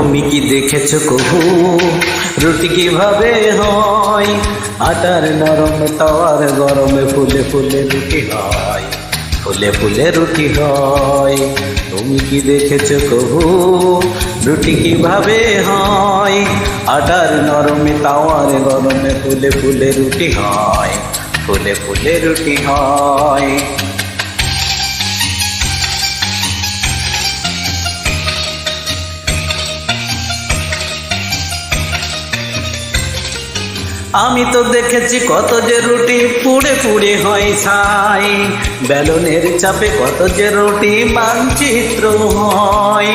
তুমি কি দেখেছো কবু রুটি কিভাবে হয়? আটার নরম তাওয়ার গরমে ফুলে ফুলে রুটি হয়, ফুলে ফুলে রুটি হয়। তুমি কি দেখেছো কবু রুটি কিভাবে হয়? আটার নরমে তাওয়ার গরমে ফুলে ফুলে রুটি হয়, ফুলে ফুলে রুটি হয়। আমি তো দেখেছি কত যে রুটি পুড়ে পুড়ে হয় ছাই, বেলনের চাপে কত যে রুটি মানচিত্র হয়।